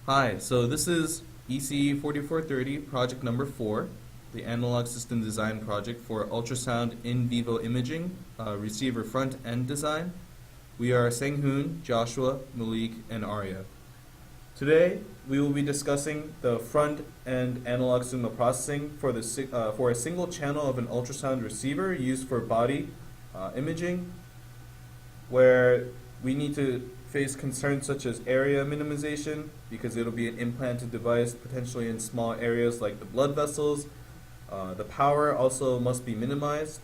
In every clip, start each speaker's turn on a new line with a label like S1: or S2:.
S1: Hi, so this is ECE 4430, project number 4, the analog system design project for ultrasound in vivo imaging, receiver front end design. We are Sang-hoon, Joshua, Malik, and Arya. Today, we will be discussing the front end analog signal processing for a single channel of an ultrasound receiver used for body imaging, where we need to face concerns such as area minimization, because it'll be an implanted device potentially in small areas like the blood vessels. The power also must be minimized,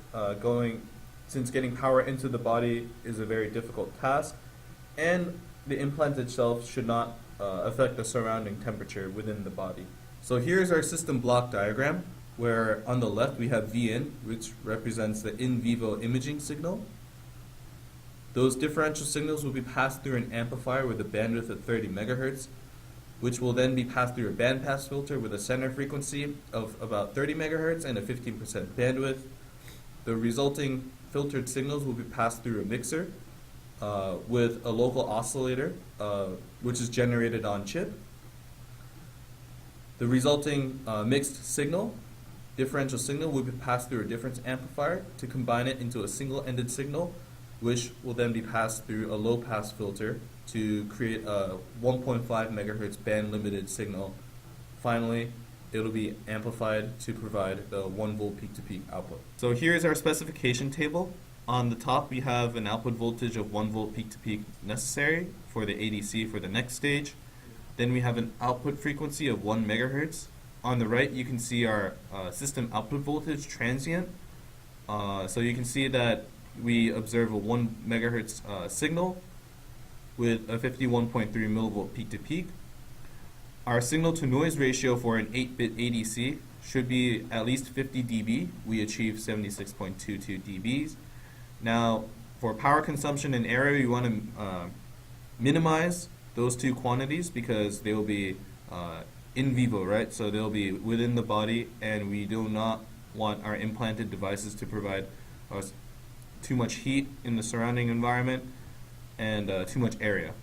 S1: since getting power into the body is a very difficult task, and the implant itself should not affect the surrounding temperature within the body. So here's our system block diagram, where on the left we have Vin, which represents the in vivo imaging signal. Those differential signals will be passed through an amplifier with a bandwidth of 30 megahertz, which will then be passed through a bandpass filter with a center frequency of about 30 megahertz and a 15% bandwidth. The resulting filtered signals will be passed through a mixer with a local oscillator, which is generated on chip. The resulting mixed signal, differential signal, will be passed through a difference amplifier to combine it into a single-ended signal, which will then be passed through a low-pass filter to create a 1.5 megahertz band-limited signal. Finally, it'll be amplified to provide the 1 volt peak-to-peak output. So here's our specification table. On the top, we have an output voltage of 1 volt peak-to-peak necessary for the ADC for the next stage. Then we have an output frequency of 1 megahertz. On the right, you can see our system output voltage transient. So you can see that we observe a 1 megahertz signal with a 51.3 millivolt peak-to-peak. Our signal-to-noise ratio for an 8-bit ADC should be at least 50 dB. We achieve 76.22 dBs. Now, for power consumption and area, we want to minimize those two quantities because they will be in vivo, right? So they'll be within the body, and we do not want our implanted devices to provide us too much heat in the surrounding environment and too much area.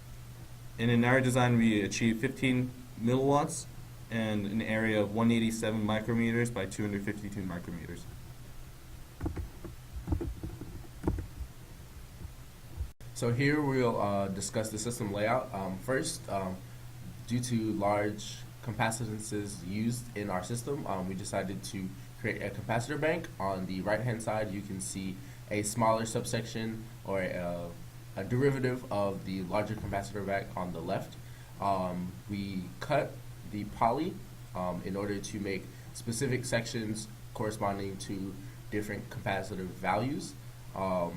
S1: And in our design, we achieve 15 milliwatts and an area of 187 micrometers by 252 micrometers.
S2: So here we'll discuss the system layout. First, due to large capacitances used in our system, we decided to create a capacitor bank. On the right-hand side, you can see a smaller subsection or a derivative of the larger capacitor bank on the left. We cut the poly in order to make specific sections corresponding to different capacitive values or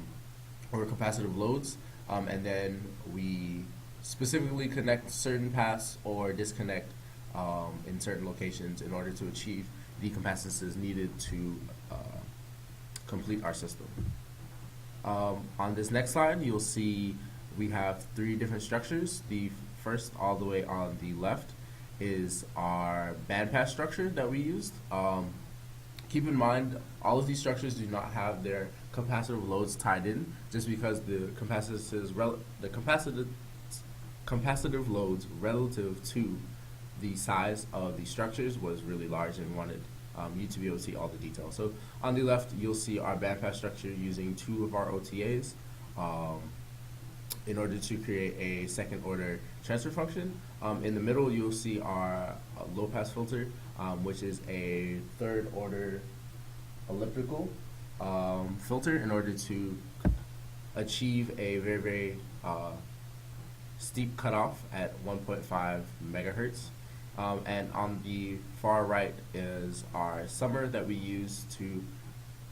S2: capacitive loads, and then we specifically connect certain paths or disconnect in certain locations in order to achieve the capacitances needed to complete our system. On this next slide, you'll see we have 3 different structures. The first, all the way on the left, is our bandpass structure that we used. Keep in mind, all of these structures do not have their capacitive loads tied in, just because the capacitive loads relative to the size of the structures was really large, and wanted you to be able to see all the details. So on the left, you'll see our bandpass structure using 2 of our OTAs in order to create a second order transfer function. In the middle, you'll see our low pass filter, which is a third order elliptical filter in order to achieve a very, very steep cutoff at 1.5 megahertz. And on the far right is our summer that we use to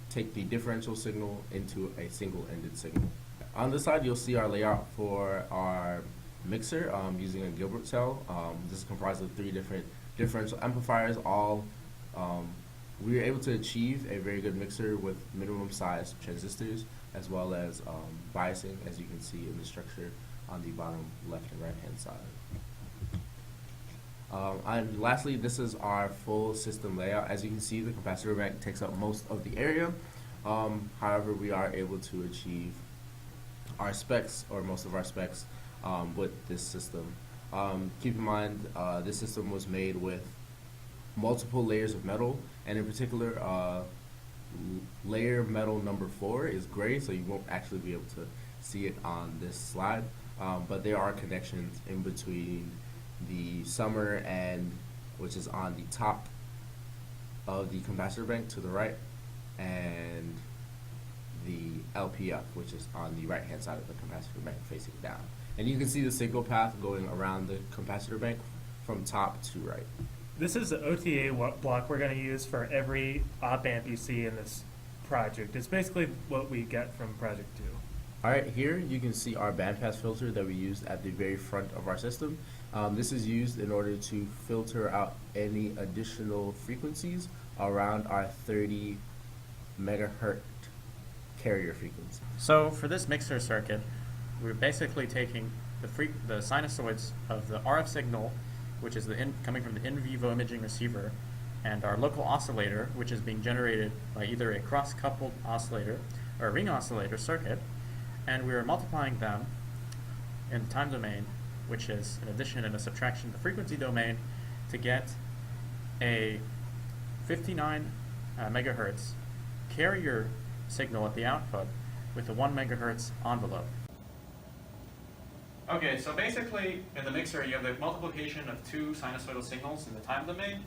S2: take the differential signal into a single-ended signal. On this side, you'll see our layout for our mixer using a Gilbert cell. This is comprised of 3 different differential amplifiers. We were able to achieve a very good mixer with minimum size transistors, as well as biasing, as you can see in the structure on the bottom left and right hand side. And lastly, this is our full system layout. As you can see, the capacitor bank takes up most of the area. However, we are able to achieve our specs, or most of our specs, with this system. Keep in mind, this system was made with multiple layers of metal, and in particular, layer metal number 4 is gray, so you won't actually be able to see it on this slide. But there are connections in between the summer end, which is on the top of the capacitor bank to the right, and the LPF, which is on the right hand side of the capacitor bank facing down. And you can see the signal path going around the capacitor bank from top to right.
S3: This is the OTA block we're going to use for every op amp you see in this project. It's basically what we get from Project 2.
S2: Alright, here you can see our bandpass filter that we used at the very front of our system. This is used in order to filter out any additional frequencies around our 30 megahertz carrier frequency.
S4: So for this mixer circuit, we're basically taking the sinusoids of the RF signal, which is coming from the in vivo imaging receiver, and our local oscillator, which is being generated by either a cross-coupled oscillator or a ring oscillator circuit, and we're multiplying them in the time domain, which is an addition and a subtraction in the frequency domain, to get a 59 megahertz carrier signal at the output with a 1 megahertz envelope. Okay, so basically in the mixer you have the multiplication of two sinusoidal signals in the time domain,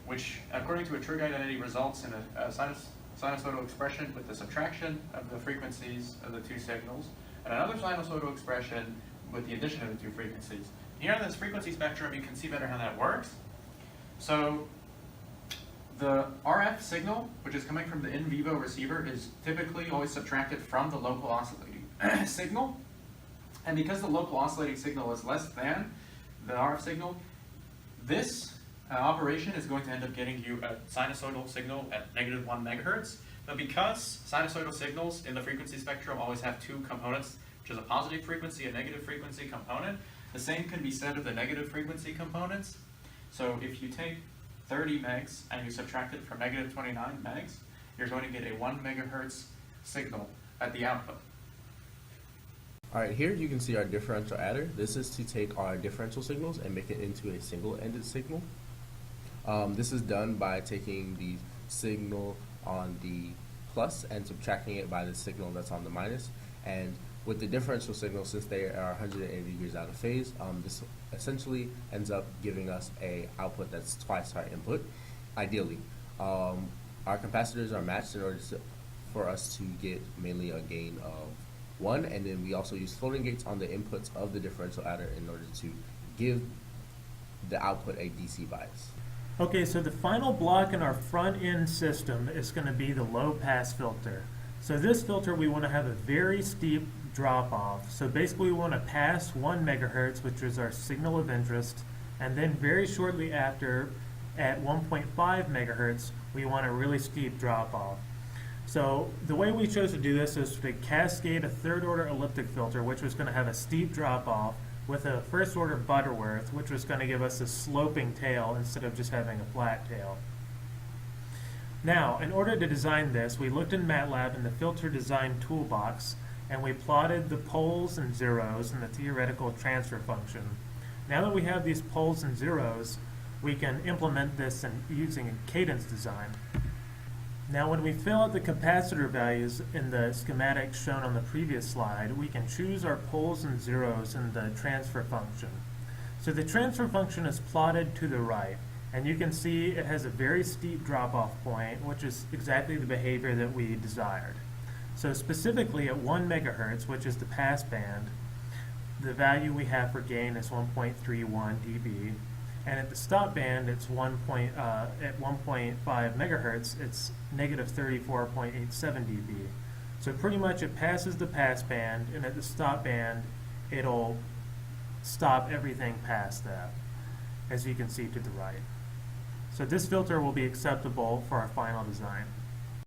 S4: which according to a trig identity results in a sinusoidal expression with the subtraction of the frequencies of the two signals, and another sinusoidal expression with the addition of the two frequencies. Here on this frequency spectrum you can see better how that works. So the RF signal, which is coming from the in vivo receiver, is typically always subtracted from the local oscillating signal. And because the local oscillating signal is less than the RF signal, this operation is going to end up getting you a sinusoidal signal at -1 megahertz. But because sinusoidal signals in the frequency spectrum always have two components, which is a positive frequency and negative frequency component, the same can be said of the negative frequency components. So if you take 30 megs and you subtract it from -29 megs, you're going to get a 1 megahertz signal at the output.
S2: Alright, here you can see our differential adder. This is to take our differential signals and make it into a single-ended signal. This is done by taking the signal on the plus and subtracting it by the signal that's on the minus. And with the differential signal, since they are 180 degrees out of phase, this essentially ends up giving us a output that's twice our input, ideally. Our capacitors are matched in order for us to get mainly a gain of 1, and then we also use floating gates on the inputs of the differential adder in order to give the output a DC bias.
S3: Okay, so the final block in our front end system is going to be the low pass filter. So this filter, we want to have a very steep drop off. So basically we want to pass 1 megahertz, which is our signal of interest, and then very shortly after, at 1.5 megahertz, we want a really steep drop off. So the way we chose to do this is to cascade a third order elliptic filter, which was going to have a steep drop off, with a first order Butterworth, which was going to give us a sloping tail instead of just having a flat tail. Now, in order to design this, we looked in MATLAB in the filter design toolbox, and we plotted the poles and zeros in the theoretical transfer function. Now that we have these poles and zeros, we can implement this using a cadence design. Now when we fill out the capacitor values in the schematic shown on the previous slide, we can choose our poles and zeros in the transfer function. So the transfer function is plotted to the right, and you can see it has a very steep drop-off point, which is exactly the behavior that we desired. So specifically at 1 megahertz, which is the pass band, the value we have for gain is 1.31 dB. And at the stop band, it's at 1.5 megahertz, it's negative 34.87 dB. So pretty much it passes the pass band, and at the stop band, it'll stop everything past that, as you can see to the right. So this filter will be acceptable for our final design.